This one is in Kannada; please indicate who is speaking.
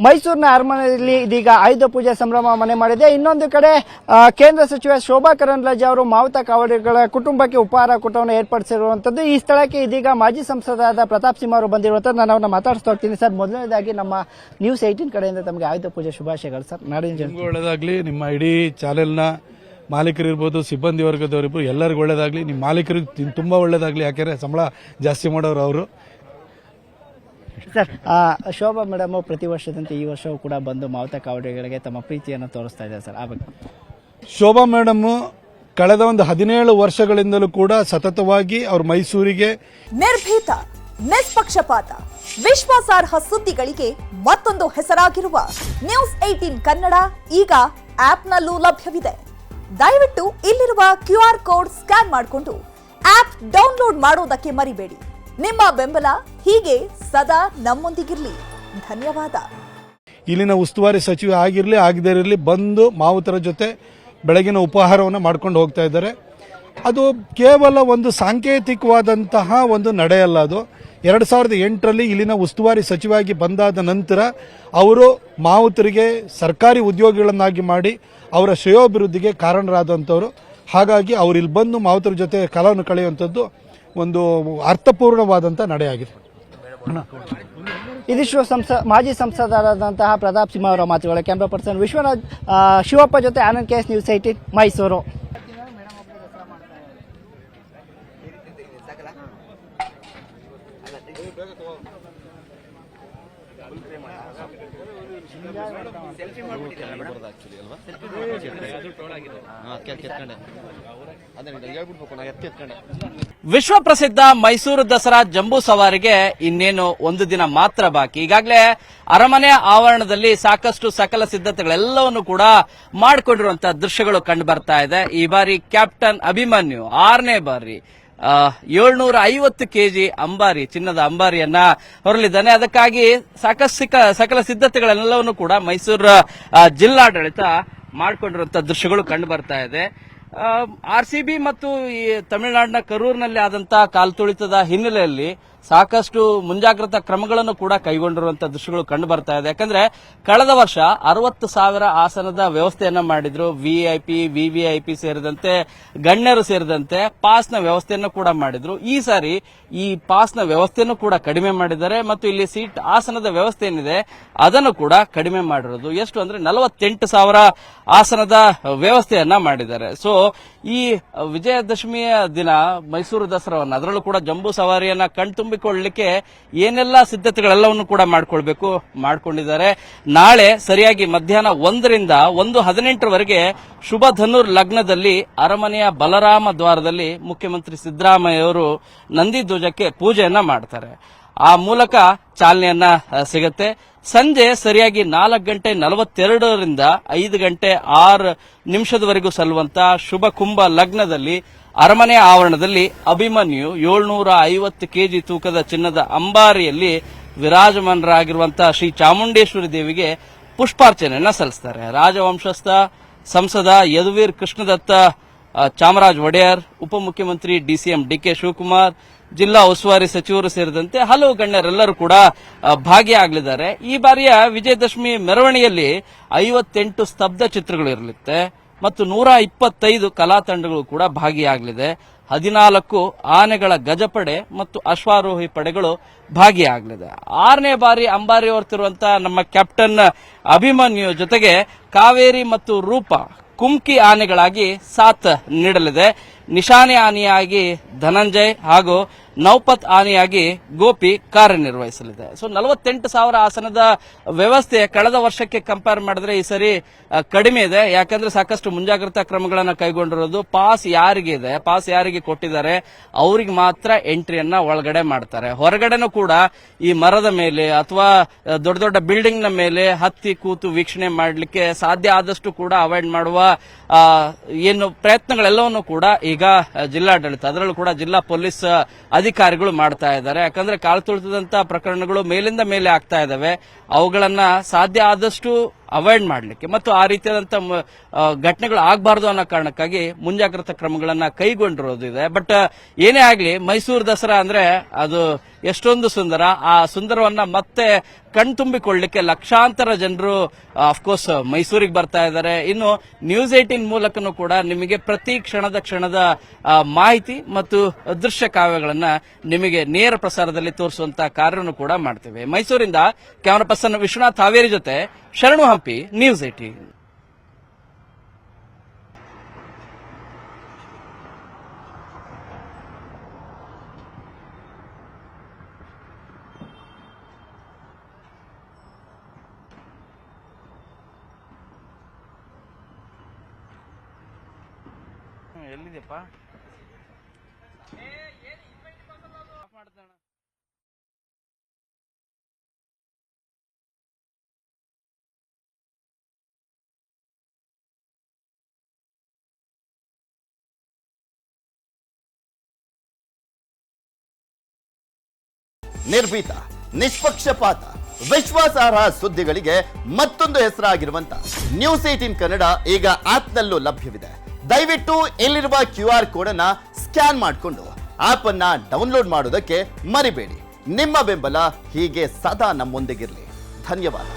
Speaker 1: ಮೈಸೂರಿನ ಅರಮನೆಯಲ್ಲಿ ಇದೀಗ ಆಯುಧ ಪೂಜೆ ಸಂಭ್ರಮ ಮನೆ ಮಾಡಿದೆ. ಇನ್ನೊಂದು ಕಡೆ ಕೇಂದ್ರ ಸಚಿವ ಶೋಭಾ ಕರಂದ್ಲಾಜೆ ಅವರು ಮಾವುತ ಕಾವಡಿಗಳ ಕುಟುಂಬಕ್ಕೆ ಉಪಹಾರ ಕೂಟವನ್ನು ಏರ್ಪಡಿಸಿರುವಂತದ್ದು. ಈ ಸ್ಥಳಕ್ಕೆ ಇದೀಗ ಮಾಜಿ ಸಂಸದರಾದ ಪ್ರತಾಪ್ ಸಿಂಹ ಅವರು ಬಂದಿರುವಂತದ್ದು. ನಾನು ಅವ್ರನ್ನ ಮಾತಾಡಿಸ್ತಾ ಹೋಗ್ತೀನಿ. ಸರ್, ಮೊದಲನೇದಾಗಿ ನಮ್ಮ ನ್ಯೂಸ್ 18 ಕಡೆಯಿಂದ ತಮಗೆ ಆಯುಧ ಪೂಜೆ ಶುಭಾಶಯಗಳು ಸರ್. ನಾಡಿನ ಜನತೆ
Speaker 2: ಒಳ್ಳೆದಾಗ್ಲಿ, ನಿಮ್ಮ ಇಡೀ ಚಾನೆಲ್ನ ಮಾಲೀಕರಿರ್ಬೋದು, ಸಿಬ್ಬಂದಿ ವರ್ಗದವರಿರ್ಬೋದು, ಎಲ್ಲರಿಗೂ ಒಳ್ಳೇದಾಗ್ಲಿ. ನಿಮ್ಮ ಮಾಲೀಕರಿಗೆ ತುಂಬಾ ಒಳ್ಳೇದಾಗ್ಲಿ, ಯಾಕೆಂದ್ರೆ ಸಂಬಳ ಜಾಸ್ತಿ ಮಾಡೋರು ಅವರು.
Speaker 1: ಸರ್, ಶೋಭಾ ಮೇಡಮ್ ಪ್ರತಿ ವರ್ಷದಂತೆ ಈ ವರ್ಷವೂ ಕೂಡ ಬಂದು ಮಾವುತ ಕಾವಡಿಗಳಿಗೆ ತಮ್ಮ ಪ್ರೀತಿಯನ್ನು ತೋರಿಸ್ತಾ ಇದ್ದಾರೆ ಸರ್, ಆ ಬಗ್ಗೆ.
Speaker 2: ಶೋಭಾ ಮೇಡಮ್ ಕಳೆದ ಒಂದು 17 ವರ್ಷಗಳಿಂದಲೂ ಕೂಡ ಸತತವಾಗಿ ಅವ್ರ ಮೈಸೂರಿಗೆ
Speaker 3: ನಿರ್ಭೀತ, ನಿಷ್ಪಕ್ಷಪಾತ, ವಿಶ್ವಾಸಾರ್ಹ ಸುದ್ದಿಗಳಿಗೆ ಮತ್ತೊಂದು ಹೆಸರಾಗಿರುವ ನ್ಯೂಸ್ 18 ಕನ್ನಡ ಈಗ ಆಪ್ನಲ್ಲೂ ಲಭ್ಯವಿದೆ. ದಯವಿಟ್ಟು ಇಲ್ಲಿರುವ QR ಕೋಡ್ ಸ್ಕ್ಯಾನ್ ಮಾಡಿಕೊಂಡು ಆಪ್ ಡೌನ್ಲೋಡ್ ಮಾಡೋದಕ್ಕೆ ಮರಿಬೇಡಿ. ನಿಮ್ಮ ಬೆಂಬಲ ಹೀಗೆ ಸದಾ ನಮ್ಮೊಂದಿಗಿರಲಿ. ಧನ್ಯವಾದ.
Speaker 2: ಇಲ್ಲಿನ ಉಸ್ತುವಾರಿ ಸಚಿವ ಆಗಿರಲಿ ಆಗದೇ ಇರಲಿ ಬಂದು ಮಾವುತರ ಜೊತೆ ಬೆಳಗಿನ ಉಪಹಾರವನ್ನು ಮಾಡ್ಕೊಂಡು ಹೋಗ್ತಾ ಇದ್ದಾರೆ. ಅದು ಕೇವಲ ಒಂದು ಸಾಂಕೇತಿಕವಾದಂತಹ ಒಂದು ನಡೆಯಲ್ಲ. ಅದು 2008ರಲ್ಲಿ ಇಲ್ಲಿನ ಉಸ್ತುವಾರಿ ಸಚಿವಾಗಿ ಬಂದಾದ ನಂತರ ಅವರು ಮಾವುತರಿಗೆ ಸರ್ಕಾರಿ ಉದ್ಯೋಗಿಗಳನ್ನಾಗಿ ಮಾಡಿ ಅವರ ಶ್ರೇಯೋಭಿವೃದ್ಧಿಗೆ ಕಾರಣರಾದಂಥವರು. ಹಾಗಾಗಿ ಅವರು ಇಲ್ಲಿ ಬಂದು ಮಾವುತರ ಜೊತೆ ಕಾಲವನ್ನು ಕಳೆಯುವಂಥದ್ದು ಒಂದು ಅರ್ಥಪೂರ್ಣವಾದಂಥ ನಡೆಯಾಗಿದೆ.
Speaker 1: ಇದಿಷ್ಟು ಮಾಜಿ ಸಂಸದರಾದಂತಹ ಪ್ರತಾಪ್ ಸಿಂಹ ಅವರ ಮಾತುಗಳು. ಕ್ಯಾಮ್ರಾ ಪರ್ಸನ್ ವಿಶ್ವನಾಥ್ ಶಿವಪ್ಪ ಜೊತೆ ಆನಂದ್ KS, ನ್ಯೂಸ್ 18 ಮೈಸೂರು.
Speaker 4: ವಿಶ್ವ ಪ್ರಸಿದ್ಧ ಮೈಸೂರು ದಸರಾ ಜಂಬೂ ಸವಾರಿಗೆ ಇನ್ನೇನು ಒಂದು ದಿನ ಮಾತ್ರ ಬಾಕಿ. ಈಗಾಗಲೇ ಅರಮನೆ ಆವರಣದಲ್ಲಿ ಸಾಕಷ್ಟು ಸಕಲ ಸಿದ್ಧತೆಗಳೆಲ್ಲವನ್ನು ಕೂಡ ಮಾಡಿಕೊಂಡಿರುವಂತಹ ದೃಶ್ಯಗಳು ಕಂಡು ಬರ್ತಾ ಇದೆ. ಈ ಬಾರಿ ಕ್ಯಾಪ್ಟನ್ ಅಭಿಮನ್ಯು 6ನೇ ಬಾರಿ 750 kg ಅಂಬಾರಿ, ಚಿನ್ನದ ಅಂಬಾರಿಯನ್ನ ಹೊರಲಿದ್ದಾನೆ. ಅದಕ್ಕಾಗಿ ಸಾಕಷ್ಟು ಸಕಲ ಸಿದ್ಧತೆಗಳೆಲ್ಲವನ್ನು ಕೂಡ ಮೈಸೂರು ಜಿಲ್ಲಾಡಳಿತ ಮಾಡಿಕೊಂಡಿರುವಂತಹ ದೃಶ್ಯಗಳು ಕಂಡು ಬರ್ತಾ ಇದೆ. RCB ಮತ್ತು ಈ ತಮಿಳುನಾಡಿನ ಕರೂರಿನಲ್ಲಿ ಆದಂತಹ ಕಾಲ್ತುಳಿತದ ಹಿನ್ನೆಲೆಯಲ್ಲಿ ಸಾಕಷ್ಟು ಮುಂಜಾಗ್ರತಾ ಕ್ರಮಗಳನ್ನು ಕೂಡ ಕೈಗೊಂಡಿರುವಂತಹ ದೃಶ್ಯಗಳು ಕಂಡು ಬರ್ತಾ ಇದೆ. ಯಾಕಂದ್ರೆ ಕಳೆದ ವರ್ಷ 60,000 ಆಸನದ ವ್ಯವಸ್ಥೆಯನ್ನ ಮಾಡಿದ್ರು. VIP, VVIP ಸೇರಿದಂತೆ ಗಣ್ಯರು ಸೇರಿದಂತೆ ಪಾಸ್ನ ವ್ಯವಸ್ಥೆಯನ್ನು ಕೂಡ ಮಾಡಿದ್ರು. ಈ ಸಾರಿ ಈ ಪಾಸ್ನ ವ್ಯವಸ್ಥೆಯನ್ನು ಕೂಡ ಕಡಿಮೆ ಮಾಡಿದ್ದಾರೆ ಮತ್ತು ಇಲ್ಲಿ ಸೀಟ್ ಆಸನದ ವ್ಯವಸ್ಥೆ ಏನಿದೆ ಅದನ್ನು ಕೂಡ ಕಡಿಮೆ ಮಾಡಿರೋದು. ಎಷ್ಟು ಅಂದ್ರೆ 48,000 ಆಸನದ ವ್ಯವಸ್ಥೆಯನ್ನ ಮಾಡಿದ್ದಾರೆ. ಸೊ ಈ ವಿಜಯದಶಮಿಯ ದಿನ ಮೈಸೂರು ದಸರಾವನ್ನು, ಅದರಲ್ಲೂ ಕೂಡ ಜಂಬೂ ಸವಾರಿಯನ್ನ ಕಣ್ತುಂಬಿಕೊಳ್ಳಲಿಕ್ಕೆ ಏನೆಲ್ಲ ಸಿದ್ಧತೆಗಳೆಲ್ಲವನ್ನು ಕೂಡ ಮಾಡಿಕೊಂಡಿದ್ದಾರೆ. ನಾಳೆ ಸರಿಯಾಗಿ ಮಧ್ಯಾಹ್ನ 1ರಿಂದ 1:18 ಶುಭ ಧನುರ್ ಲಗ್ನದಲ್ಲಿ ಅರಮನೆಯ ಬಲರಾಮ ದ್ವಾರದಲ್ಲಿ ಮುಖ್ಯಮಂತ್ರಿ ಸಿದ್ದರಾಮಯ್ಯ ಅವರು ನಂದಿ ಧ್ವಜಕ್ಕೆ ಪೂಜೆಯನ್ನ ಮಾಡ್ತಾರೆ. ಆ ಮೂಲಕ ಚಾಲನೆಯನ್ನ ಸಿಗುತ್ತೆ. ಸಂಜೆ ಸರಿಯಾಗಿ 4:42ರಿಂದ 5:06 ಸಲ್ಲುವಂತ ಶುಭ ಕುಂಭ ಲಗ್ನದಲ್ಲಿ ಅರಮನೆ ಆವರಣದಲ್ಲಿ ಅಭಿಮನ್ಯು 750 kg ತೂಕದ ಚಿನ್ನದ ಅಂಬಾರಿಯಲ್ಲಿ ವಿರಾಜಮಾನರಾಗಿರುವಂತಹ ಶ್ರೀ ಚಾಮುಂಡೇಶ್ವರಿ ದೇವಿಗೆ ಪುಷ್ಪಾರ್ಚನೆಯನ್ನ ಸಲ್ಲಿಸ್ತಾರೆ. ರಾಜವಂಶಸ್ಥ ಸಂಸದ ಯದುವೀರ್ ಕೃಷ್ಣದತ್ತ ಚಾಮರಾಜ ಒಡೆಯರ್, ಉಪಮುಖ್ಯಮಂತ್ರಿ DCM DK ಶಿವಕುಮಾರ್, ಜಿಲ್ಲಾ ಉಸ್ತುವಾರಿ ಸಚಿವರು ಸೇರಿದಂತೆ ಹಲವು ಗಣ್ಯರೆಲ್ಲರೂ ಕೂಡ ಭಾಗಿಯಾಗಲಿದ್ದಾರೆ. ಈ ಬಾರಿಯ ವಿಜಯದಶಮಿ ಮೆರವಣಿಗೆಯಲ್ಲಿ 58 ಸ್ತಬ್ಧ ಚಿತ್ರಗಳು ಇರಲಿದೆ ಮತ್ತು 125 ಕಲಾ ತಂಡಗಳು ಕೂಡ ಭಾಗಿಯಾಗಲಿದೆ. 14 ಆನೆಗಳ ಗಜಪಡೆ ಮತ್ತು ಅಶ್ವಾರೋಹಿ ಪಡೆಗಳು ಭಾಗಿಯಾಗಲಿದೆ. 6ನೇ ಬಾರಿ ಅಂಬಾರಿ ಹೊರ್ತಿರುವಂತಹ ನಮ್ಮ ಕ್ಯಾಪ್ಟನ್ ಅಭಿಮನ್ಯು ಜೊತೆಗೆ ಕಾವೇರಿ ಮತ್ತು ರೂಪ ಕುಮ್ಕಿ ಆನೆಗಳಾಗಿ ಸಾಥ್ ನೀಡಲಿದೆ. ನಿಶಾನೆ ಆನೆಯಾಗಿ ಧನಂಜಯ್ ಹಾಗೂ ನೌಪತ್ ಆನೆಯಾಗಿ ಗೋಪಿ ಕಾರ್ಯನಿರ್ವಹಿಸಲಿದೆ. ಸೊ 48,000 ಆಸನದ ವ್ಯವಸ್ಥೆ ಕಳೆದ ವರ್ಷಕ್ಕೆ ಕಂಪೇರ್ ಮಾಡಿದ್ರೆ ಈ ಸರಿ ಕಡಿಮೆ ಇದೆ. ಯಾಕಂದ್ರೆ ಸಾಕಷ್ಟು ಮುಂಜಾಗ್ರತಾ ಕ್ರಮಗಳನ್ನು ಕೈಗೊಂಡಿರೋದು. ಪಾಸ್ ಯಾರಿಗೆ ಇದೆ, ಪಾಸ್ ಯಾರಿಗೆ ಕೊಟ್ಟಿದ್ದಾರೆ ಅವರಿಗೆ ಮಾತ್ರ ಎಂಟ್ರಿಯನ್ನ ಒಳಗಡೆ ಮಾಡ್ತಾರೆ. ಹೊರಗಡೆನೂ ಕೂಡ ಈ ಮರದ ಮೇಲೆ ಅಥವಾ ದೊಡ್ಡ ದೊಡ್ಡ ಬಿಲ್ಡಿಂಗ್ ನ ಮೇಲೆ ಹತ್ತಿ ಕೂತು ವೀಕ್ಷಣೆ ಮಾಡಲಿಕ್ಕೆ ಸಾಧ್ಯ ಆದಷ್ಟು ಕೂಡ ಅವಾಯ್ಡ್ ಮಾಡುವ ಏನು ಪ್ರಯತ್ನಗಳೆಲ್ಲವನ್ನು ಕೂಡ ಈಗ ಜಿಲ್ಲಾಡಳಿತ, ಅದರಲ್ಲೂ ಕೂಡ ಜಿಲ್ಲಾ ಪೊಲೀಸ್ ಅಧಿಕಾರಿಗಳು ಮಾಡ್ತಾ ಇದ್ದಾರೆ. ಯಾಕಂದ್ರೆ ಕಾಲ್ತುಳಿತದಂತಹ ಪ್ರಕರಣಗಳು ಮೇಲಿಂದ ಮೇಲೆ ಆಗ್ತಾ ಇದಾವೆ. ಅವುಗಳನ್ನ ಸಾಧ್ಯ ಆದಷ್ಟು ಅವಾಯ್ಡ್ ಮಾಡಲಿಕ್ಕೆ ಮತ್ತು ಆ ರೀತಿಯಾದಂಥ ಘಟನೆಗಳು ಆಗಬಾರ್ದು ಅನ್ನೋ ಕಾರಣಕ್ಕಾಗಿ ಮುಂಜಾಗ್ರತಾ ಕ್ರಮಗಳನ್ನ ಕೈಗೊಂಡಿರೋದಿದೆ. ಬಟ್ ಏನೇ ಆಗಲಿ ಮೈಸೂರು ದಸರಾ ಅಂದ್ರೆ ಅದು ಎಷ್ಟೊಂದು ಸುಂದರ. ಆ ಸುಂದರವನ್ನ ಮತ್ತೆ ಕಣ್ತುಂಬಿಕೊಳ್ಳಲಿಕ್ಕೆ ಲಕ್ಷಾಂತರ ಜನರು ಅಫ್ಕೋರ್ಸ್ ಮೈಸೂರಿಗೆ ಬರ್ತಾ ಇದ್ದಾರೆ. ಇನ್ನು ನ್ಯೂಸ್ 18 ಮೂಲಕನೂ ಕೂಡ ನಿಮಗೆ ಪ್ರತಿ ಕ್ಷಣದ ಮಾಹಿತಿ ಮತ್ತು ದೃಶ್ಯ ಕಾವ್ಯಗಳನ್ನ ನಿಮಗೆ ನೇರ ಪ್ರಸಾರದಲ್ಲಿ ತೋರಿಸುವಂತ ಕಾರ್ಯವನ್ನು ಕೂಡ ಮಾಡ್ತೇವೆ. ಮೈಸೂರಿಂದ ಕ್ಯಾಮರಾ ಪರ್ಸನ್ ವಿಶ್ವನಾಥ್ ಹಾವೇರಿ ಜೊತೆ ಶರಣು ಹಂಪಿ, ನ್ಯೂಸ್ 18. ಎಲ್ಲಿದೆಪ್ಪ
Speaker 5: ನಿರ್ಭೀತ, ನಿಷ್ಪಕ್ಷಪಾತ, ವಿಶ್ವಾಸಾರ್ಹ ಸುದ್ದಿಗಳಿಗೆ ಮತ್ತೊಂದು ಹೆಸರಾಗಿರುವಂತ ನ್ಯೂಸ್ 18 ಕನ್ನಡ ಈಗ ಆಪ್ನಲ್ಲೂ ಲಭ್ಯವಿದೆ. ದಯವಿಟ್ಟು ಇಲ್ಲಿರುವ QR ಕೋಡ್ ಅನ್ನ ಸ್ಕ್ಯಾನ್ ಮಾಡಿಕೊಂಡು ಆಪ್ ಅನ್ನ ಡೌನ್ಲೋಡ್ ಮಾಡೋದಕ್ಕೆ ಮರಿಬೇಡಿ. ನಿಮ್ಮ ಬೆಂಬಲ ಹೀಗೆ ಸದಾ ನಮ್ಮೊಂದಿಗಿರಲಿ. ಧನ್ಯವಾದ.